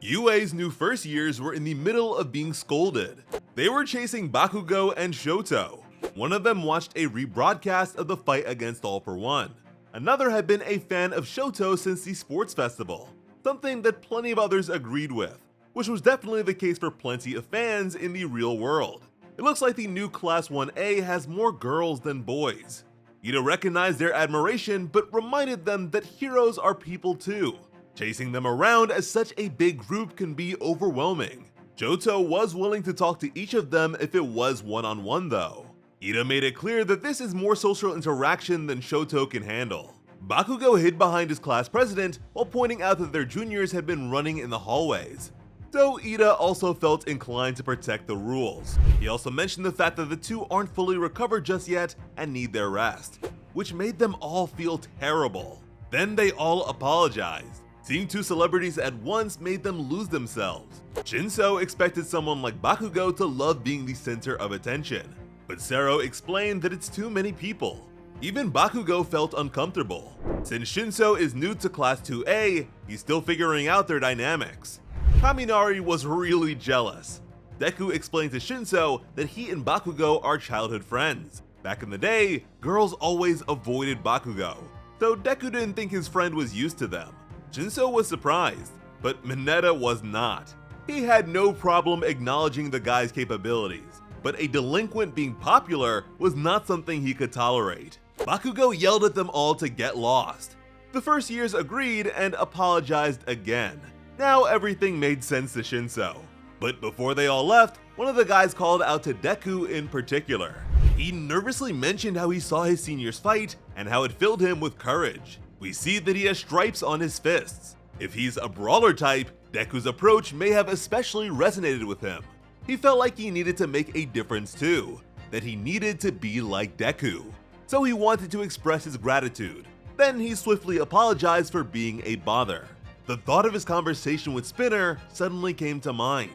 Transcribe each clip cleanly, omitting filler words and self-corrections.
Yue's new first years were in the middle of being scolded. They were chasing Bakugo and Shoto. One of them watched a rebroadcast of the fight against All for One. Another had been a fan of Shoto since the sports festival, something that plenty of others agreed with, which was definitely the case for plenty of fans in the real world. It looks like the new Class 1A has more girls than boys. Ida recognized their admiration but reminded them that heroes are people too. Chasing them around as such a big group can be overwhelming. Shoto was willing to talk to each of them if it was one-on-one though. Ida made it clear that this is more social interaction than Shoto can handle. Bakugo hid behind his class president while pointing out that their juniors had been running in the hallways. So Ida also felt inclined to protect the rules. He also mentioned the fact that the two aren't fully recovered just yet and need their rest, which made them all feel terrible. Then they all apologized. Seeing two celebrities at once made them lose themselves. Shinso expected someone like Bakugo to love being the center of attention, but Sero explained that it's too many people. Even Bakugo felt uncomfortable. Since Shinso is new to Class 2A, he's still figuring out their dynamics. Kaminari was really jealous. Deku explained to Shinso that he and Bakugo are childhood friends. Back in the day, girls always avoided Bakugo, so Deku didn't think his friend was used to them. Shinso was surprised, but Mineta was not. He had no problem acknowledging the guy's capabilities, but a delinquent being popular was not something he could tolerate. Bakugo yelled at them all to get lost. The first years agreed and apologized again. Now everything made sense to Shinso. But before they all left, one of the guys called out to Deku in particular. He nervously mentioned how he saw his seniors fight and how it filled him with courage. We see that he has stripes on his fists. If he's a brawler type, Deku's approach may have especially resonated with him. He felt like he needed to make a difference too, that he needed to be like Deku. So he wanted to express his gratitude. Then he swiftly apologized for being a bother. The thought of his conversation with Spinner suddenly came to mind.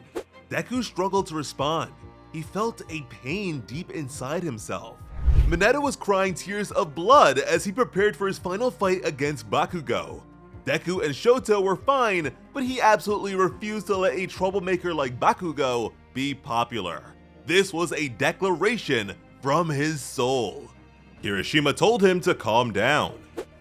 Deku struggled to respond. He felt a pain deep inside himself. Mineta was crying tears of blood as he prepared for his final fight against Bakugo. Deku and Shoto were fine, but he absolutely refused to let a troublemaker like Bakugo be popular. This was a declaration from his soul. Kirishima told him to calm down.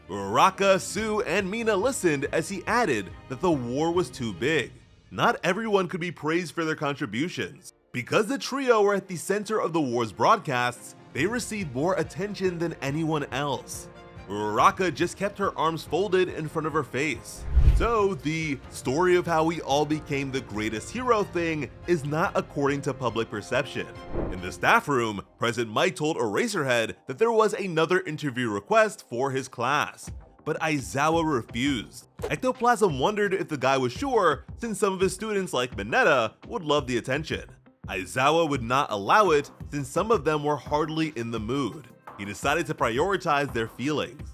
Uraraka, Sue, and Mina listened as he added that the war was too big. Not everyone could be praised for their contributions. Because the trio were at the center of the war's broadcasts, they received more attention than anyone else. Uraraka just kept her arms folded in front of her face. So the story of how we all became the greatest hero thing is not according to public perception. In the staff room, President Mike told Eraserhead that there was another interview request for his class, but Aizawa refused. Ectoplasm wondered if the guy was sure, since some of his students like Mineta would love the attention. Aizawa would not allow it since some of them were hardly in the mood. He decided to prioritize their feelings.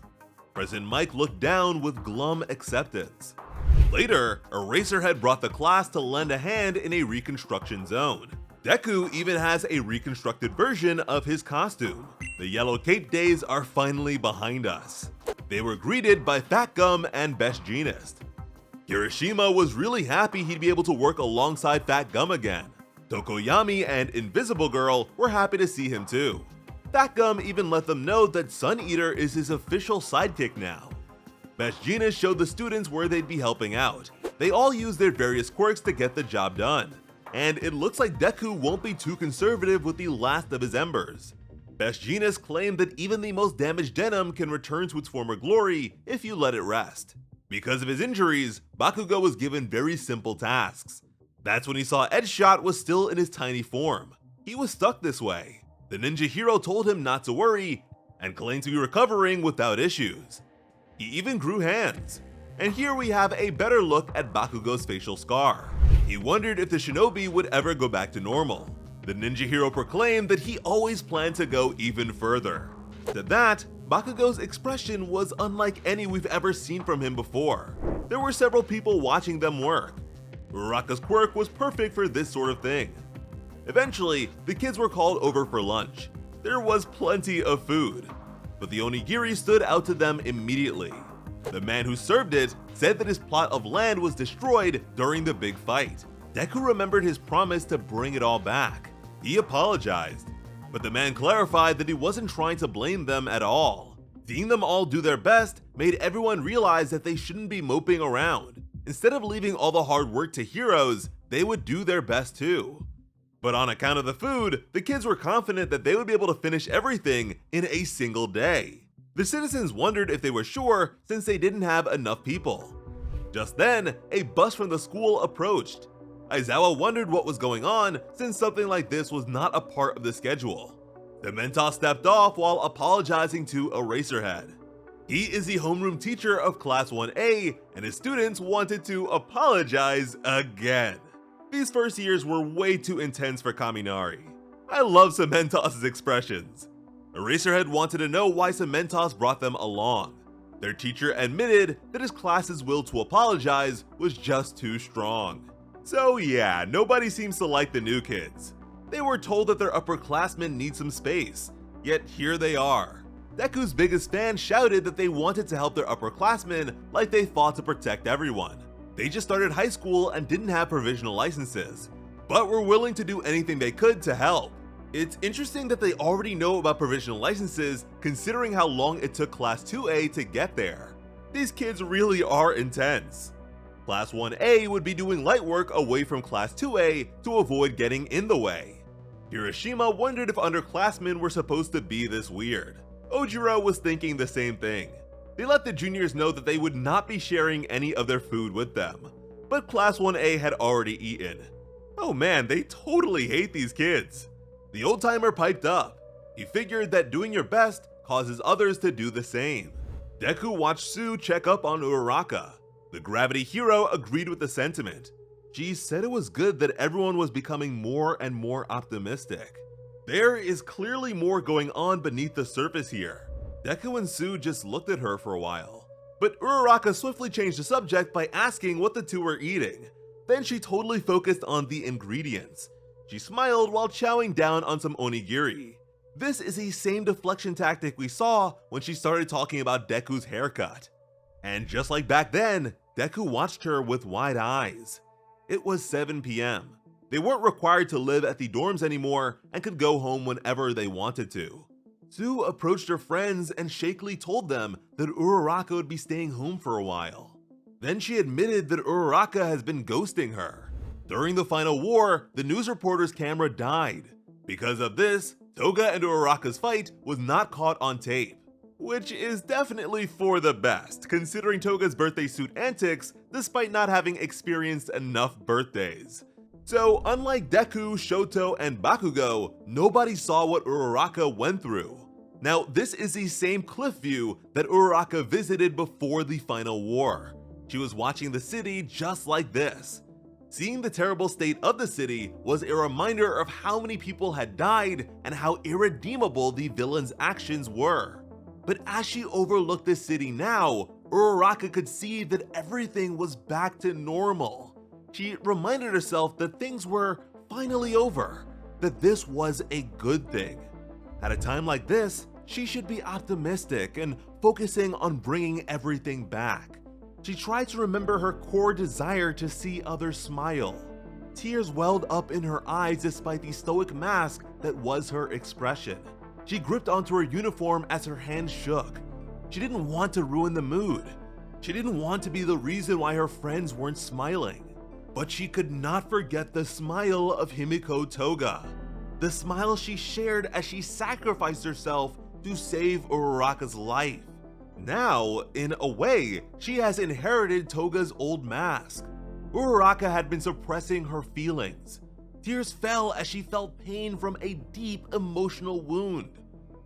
President Mike looked down with glum acceptance. Later, Eraserhead brought the class to lend a hand in a reconstruction zone. Deku even has a reconstructed version of his costume. The Yellow Cape days are finally behind us. They were greeted by Fat Gum and Best Jeanist. Kirishima was really happy he'd be able to work alongside Fat Gum again. Tokoyami and Invisible Girl were happy to see him too. Fat Gum even let them know that Sun Eater is his official sidekick now. Best Jeanist showed the students where they'd be helping out. They all used their various quirks to get the job done. And it looks like Deku won't be too conservative with the last of his embers. Best Jeanist claimed that even the most damaged denim can return to its former glory if you let it rest. Because of his injuries, Bakugo was given very simple tasks. That's when he saw Edgeshot was still in his tiny form. He was stuck this way. The ninja hero told him not to worry and claimed to be recovering without issues. He even grew hands. And here we have a better look at Bakugo's facial scar. He wondered if the shinobi would ever go back to normal. The ninja hero proclaimed that he always planned to go even further. To that, Bakugo's expression was unlike any we've ever seen from him before. There were several people watching them work. Uraraka's quirk was perfect for this sort of thing. Eventually, the kids were called over for lunch. There was plenty of food, but the onigiri stood out to them immediately. The man who served it said that his plot of land was destroyed during the big fight. Deku remembered his promise to bring it all back. He apologized, but the man clarified that he wasn't trying to blame them at all. Seeing them all do their best made everyone realize that they shouldn't be moping around. Instead of leaving all the hard work to heroes, they would do their best too. But on account of the food, the kids were confident that they would be able to finish everything in a single day. The citizens wondered if they were sure since they didn't have enough people. Just then, a bus from the school approached. Aizawa wondered what was going on since something like this was not a part of the schedule. The Mentor stepped off while apologizing to Eraserhead. He is the homeroom teacher of Class 1A, and his students wanted to apologize again. These first years were way too intense for Kaminari. I love Cementos' expressions. Eraserhead wanted to know why Cementos brought them along. Their teacher admitted that his class's will to apologize was just too strong. So yeah, nobody seems to like the new kids. They were told that their upperclassmen need some space, yet here they are. Deku's biggest fans shouted that they wanted to help their upperclassmen like they fought to protect everyone. They just started high school and didn't have provisional licenses, but were willing to do anything they could to help. It's interesting that they already know about provisional licenses considering how long it took Class 2A to get there. These kids really are intense. Class 1A would be doing light work away from Class 2A to avoid getting in the way. Hiroshima wondered if underclassmen were supposed to be this weird. Ojiro was thinking the same thing. They let the juniors know that they would not be sharing any of their food with them, but Class 1A had already eaten. Oh man, they totally hate these kids. The old-timer piped up. He figured that doing your best causes others to do the same. Deku watched Sue check up on Uraraka. The gravity hero agreed with the sentiment. She said it was good that everyone was becoming more and more optimistic. There is clearly more going on beneath the surface here. Deku and Sue just looked at her for a while, but Uraraka swiftly changed the subject by asking what the two were eating. Then she totally focused on the ingredients. She smiled while chowing down on some onigiri. This is the same deflection tactic we saw when she started talking about Deku's haircut. And just like back then, Deku watched her with wide eyes. It was 7 p.m. They weren't required to live at the dorms anymore and could go home whenever they wanted to. Sue approached her friends and shakily told them that Uraraka would be staying home for a while. Then she admitted that Uraraka has been ghosting her. During the final war, the news reporter's camera died. Because of this, Toga and Uraraka's fight was not caught on tape. Which is definitely for the best, considering Toga's birthday suit antics despite not having experienced enough birthdays. So unlike Deku, Shoto, and Bakugo, nobody saw what Uraraka went through. Now this is the same cliff view that Uraraka visited before the final war. She was watching the city just like this. Seeing the terrible state of the city was a reminder of how many people had died and how irredeemable the villain's actions were. But as she overlooked the city now, Uraraka could see that everything was back to normal. She reminded herself that things were finally over, that this was a good thing. At a time like this, she should be optimistic and focusing on bringing everything back. She tried to remember her core desire to see others smile. Tears welled up in her eyes despite the stoic mask that was her expression. She gripped onto her uniform as her hands shook. She didn't want to ruin the mood. She didn't want to be the reason why her friends weren't smiling. But she could not forget the smile of Himiko Toga. The smile she shared as she sacrificed herself to save Uraraka's life. Now, in a way, she has inherited Toga's old mask. Uraraka had been suppressing her feelings. Tears fell as she felt pain from a deep emotional wound.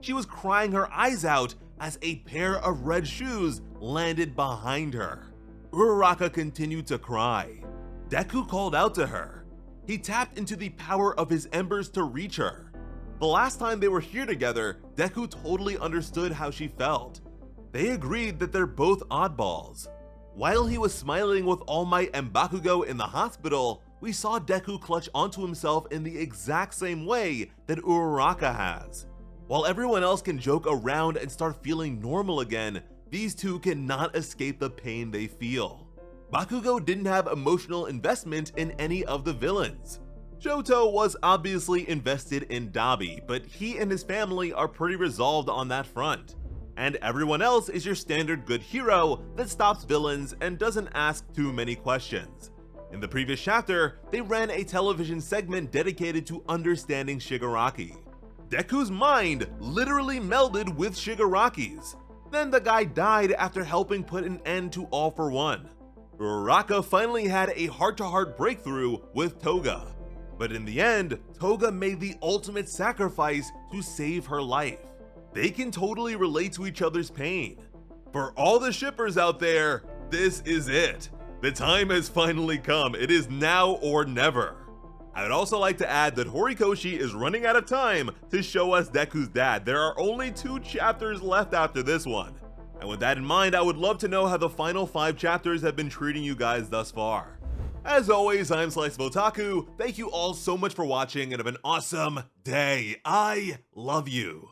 She was crying her eyes out as a pair of red shoes landed behind her. Uraraka continued to cry. Deku called out to her. He tapped into the power of his embers to reach her. The last time they were here together, Deku totally understood how she felt. They agreed that they're both oddballs. While he was smiling with All Might and Bakugo in the hospital, we saw Deku clutch onto himself in the exact same way that Uraraka has. While everyone else can joke around and start feeling normal again, these two cannot escape the pain they feel. Bakugo didn't have emotional investment in any of the villains. Shoto was obviously invested in Dabi, but he and his family are pretty resolved on that front. And everyone else is your standard good hero that stops villains and doesn't ask too many questions. In the previous chapter, they ran a television segment dedicated to understanding Shigaraki. Deku's mind literally melded with Shigaraki's. Then the guy died after helping put an end to All for One. Uraraka finally had a heart-to-heart breakthrough with Toga. But in the end, Toga made the ultimate sacrifice to save her life. They can totally relate to each other's pain. For all the shippers out there, this is it. The time has finally come. It is now or never. I would also like to add that Horikoshi is running out of time to show us Deku's dad. There are only 2 chapters left after this one. And with that in mind, I would love to know how the final 5 chapters have been treating you guys thus far. As always, I'm Slice of Otaku. Thank you all so much for watching and have an awesome day. I love you.